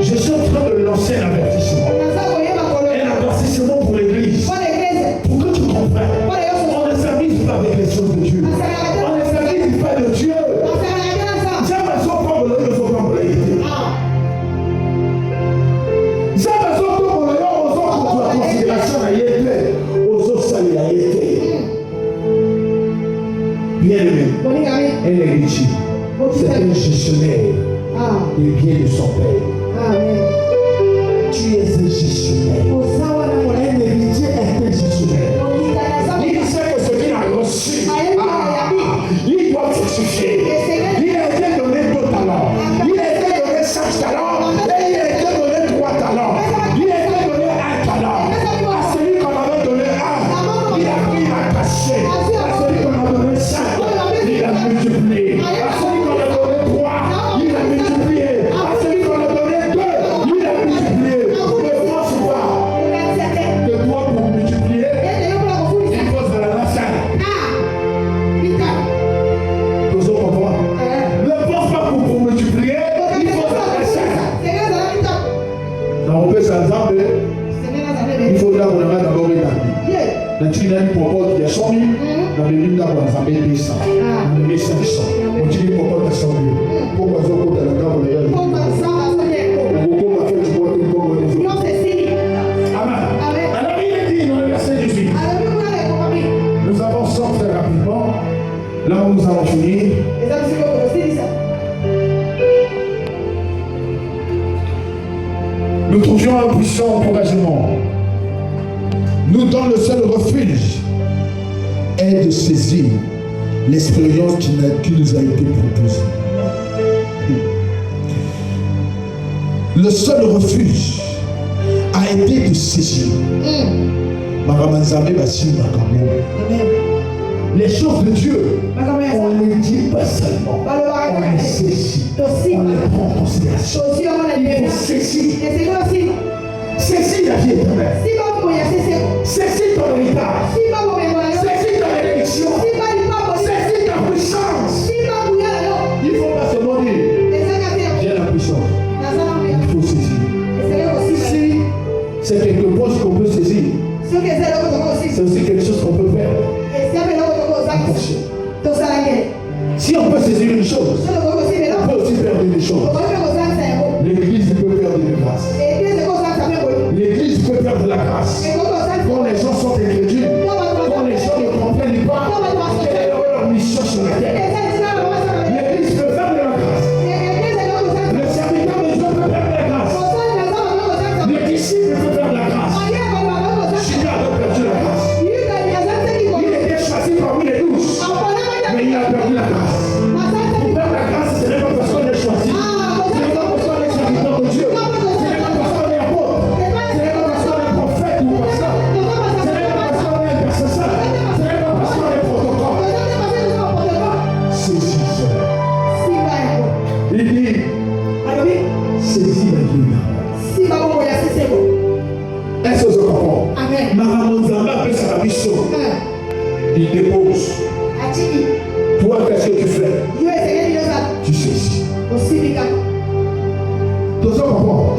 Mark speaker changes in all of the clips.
Speaker 1: Je suis en train de lancer un avertissement. Un avertissement pour l'église. Pour que tu comprennes. On ne s'amuse pas avec les choses de Dieu. On ne s'amuse pas de Dieu. Jamais son propre ne faut pas me l'aider. Jamais son propre ne faut pas considération à yété. Aux autres salles à yété. Bien aimé. Elle est riche. C'est un gestionnaire des biens de son père.
Speaker 2: Amen.
Speaker 1: Tu es un gestionnaire. Un héritier est un gestionnaire. Il sait que ce qu'il a reçu, il doit s'expliquer. Il a été donné 2 talents. Il a été donné 5 talents. Et il a été donné 3 talents. Il a été donné 1 talent. À celui qu'on avait donné 1, il a pris un cachet. À celui qu'on a donné 5, il a multiplié. À celui qu'on a donné 3, il a multiplié. À celui qu'on a donné 2, il a multiplié. Ne pense pas que toi pour multiplier, il faut se la salle. Tous autres comprends? Ne pense pas pour multiplier, il faut se la salle. Donc on peut s'entendre, il faudra qu'on ait d'abord établi. La Trinité propose qu'il y a 100 000, dans le livre d'abord, ça met 200, dans le livre 500. On dit qu'il propose à 100 000. Pourquoi ça compte à la table de l'air? Pourquoi on va faire du bois comme on dit? Amen. Alors il est dit dans le verset 18. Nous avançons très rapidement. Là où nous allons finir. Nous trouvions un puissant encouragement. Nous, dans le seul refuge, est de saisir l'expérience qui nous a été proposée. Le seul refuge a été de saisir. Les choses de Dieu, on ne les dit pas seulement, on les saisit, on les prend en considération. Il faut saisir. Saisis la vie éternelle. Saisis ton héritage. Saisis ta bénédiction. Saisis ta puissance. Il ne faut pas se demander. J'ai la puissance. Il faut saisir. Si c'est quelque chose qu'on peut saisir, c'est aussi quelque chose qu'on peut faire. Si on peut saisir une chose, on peut aussi perdre des choses. L'église peut perdre des grâces. L'église peut perdre la grâce. Quand les gens sont incrédules, quand les gens ne comprennent pas quelle est leur mission sur la terre, l'église peut perdre la grâce. Le serviteur de Dieu peut perdre la grâce. Le disciple peut perdre la grâce. Judas a perdu la grâce. Il était choisi parmi les 12, mais il a perdu la grâce. Pour perdre la grâce, ce n'est pas parce qu'on est choisi. Ce n'est pas parce qu'on est serviteur de Dieu. Ce n'est pas parce qu'on est apôtre. Ce n'est pas parce qu'on est prophète ou pasteur. Ce n'est pas parce qu'on est intercesseur. Ce n'est pas parce qu'on est protocole. Saisis cela. Il dit, saisis la vie. Est-ce que je comprends? Maramozamba peut sa mission. Il dépose. Toi, qu'est-ce que tu fais? Tu saisis. Tout ça comprend.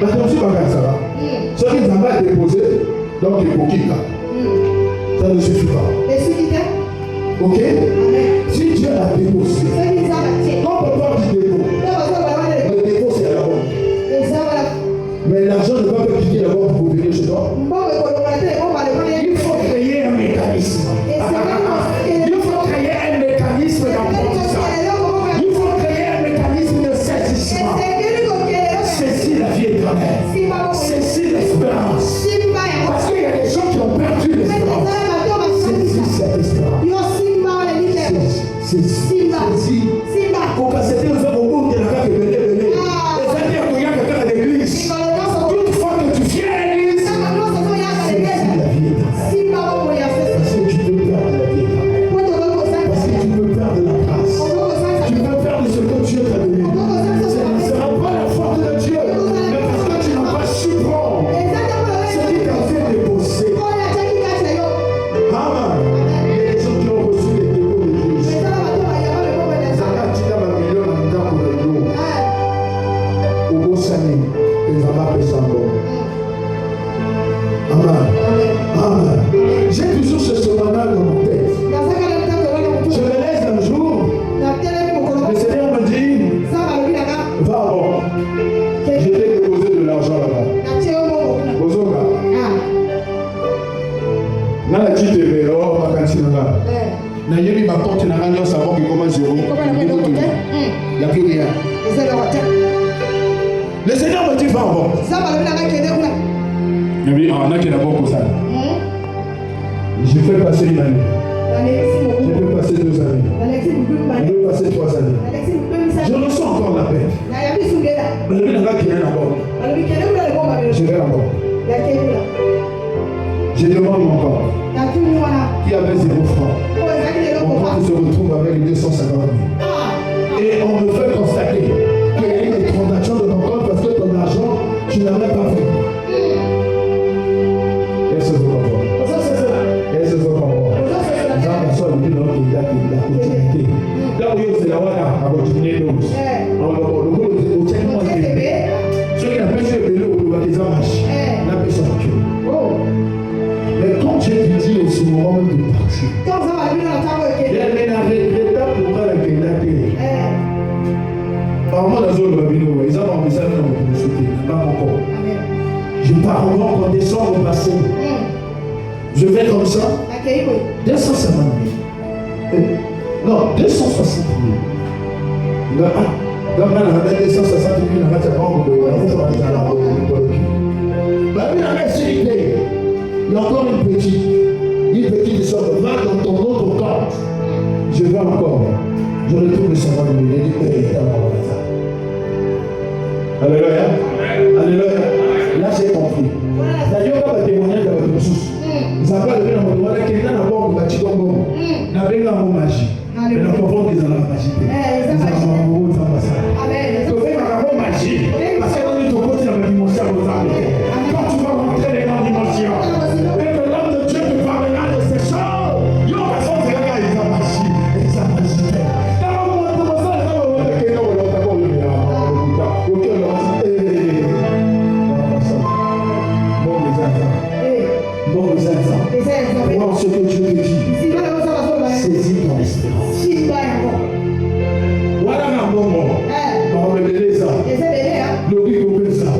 Speaker 1: Maintenant, si tu regardes ça là, ce qui va déposer, donc il faut quitter. Ça ne suffit pas. Ok? Si Dieu a déposé, quand on parle du dépôt, le dépôt c'est la banque. Mais l'argent ne va pas quitter la banque pour venir chez toi. Il faut créer un mécanisme. Il faut créer un mécanisme d'apprentissage. Il faut créer un mécanisme de saisissement. Saisis la vie éternelle. Saisis l'espérance. Parce qu'il y a des gens qui ont perdu l'espérance. Saisis cette espérance. Saisis. Amen. Amen. J'ai toujours ce commandement dans mon tête. Je me laisse un jour. Le Seigneur me dit, va avant. Je t'ai déposé de l'argent là-bas. Bozoga. Dans la petite vélo, ma cantine là-bas. Na yébi ma porte na radio savon qui commence zéro. Il n'y a plus rien. Le Seigneur me dit va avant. Il dit on a qui d'abord pour ça. Je fais passer une année. Je fais passer 2 années. Je vais passer 3 années. Je ressens encore la paix. Je vais là-bas. Je vais là-bas. Je demande mon corps. Qui avait 0 francs. Mon corps se retrouve avec 250 000. Et on me fait constater qu'il y a eu des transactions de mon corps parce que ton argent, tu n'as même pas fait. Est-ce que vous comprenez? Est-ce que vous comprenez? Dans la soirée, il y a la continuité. Là où c'est la voie à continuer d'autres. On va voir le coup de checkpoint. Ceux qui n'ont pas fait le vélo, on va les arracher. La personne qui mais quand j'ai dit au moment même de partir, il y a un regrettant pour faire la gueule. Par contre, dans zone Babino, ils ont envisagé de me soutenir, pas encore. Je pars en décembre passé. Je vais comme ça. 250 000. Non, 260 000. Là, on a 260 000, on a il y a encore une petite sorte de va dans ton autre compte. Je vais encore. Je retrouve le 50 000. Il dit, alléluia. Alléluia. Là, j'ai compris. D'ailleurs, on va témoigner de votre ressource. Vous avez levé dans votre doigt, quelqu'un n'a pas encore bâti comme vous. N'a pas eu un mot magie. Mais nous pouvons dire dans la magie. Nous avons un mot dans la salle. Tu fais un mot magie. Parce que dans notre côté, dans la dimension, vous avez. Quand tu vas rentrer dans la dimension, ce que Dieu te dit, saisis ton espérance. Voilà un moment. On va me donner ça. Le riz au ça.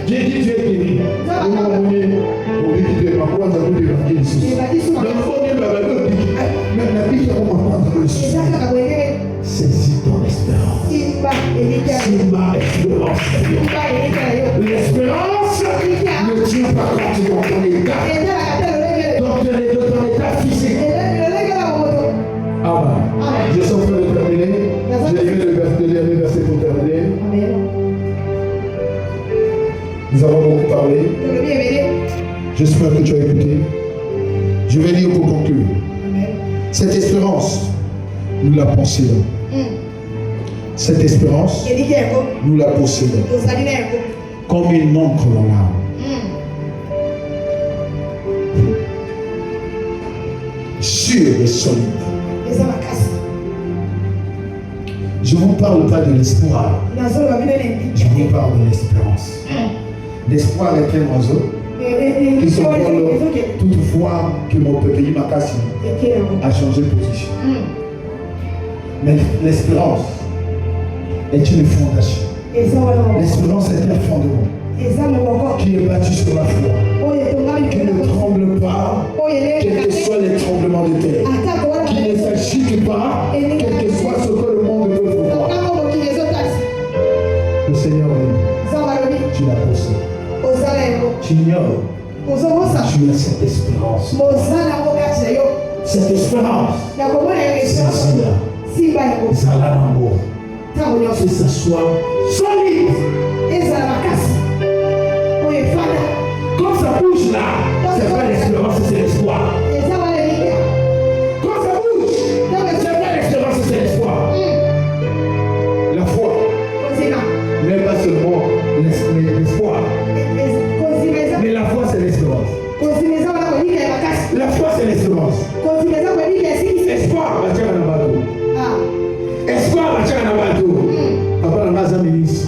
Speaker 1: J'ai dit Dieu est guéri. On va venir. On va dire ma foi, ça veut dire Jésus. Le premier babado dit, même la vie qui va m'apprendre le sujet. Saisis ton espérance. Simba espérance. L'espérance ne tient pas compte dans ton état. Donc, de ton état physique. Amen. Je suis en train de terminer. J'ai lu le dernier verset pour terminer. Nous avons beaucoup parlé. J'espère que tu as écouté. Je vais lire pour conclure. Cette espérance, nous la possédons. Cette espérance, nous la possédons. Comme une encre dans l'âme. Sûr et solide. Je ne vous parle pas de l'espoir. Je vous parle de l'espérance. L'espoir est un oiseau qui s'envole toutefois que mon pays Makassi a changé de position. Mais l'espérance est une fondation. L'espérance est un fondement qui est bâti sur la foi, qui ne tremble pas, quels que soient les tremblements de terre, qui ne s'agite pas, quel que soit ce que le monde veut voir. Le Seigneur dit, tu la possèdes. Tu ignores, tu as cette espérance. Cette espérance, c'est Zalanambo. Que ça soit solide. Quand ça bouge là, c'est pas l'espérance, c'est l'espoir. Quand ça bouge, c'est pas l'espérance, c'est l'espoir. La foi, mais pas seulement l'espoir. Mais la foi, c'est l'espérance. La foi, c'est l'espérance. Espoir, va dire à la bateau. Espoir, va dire à la bateau. Papa, la base ministre.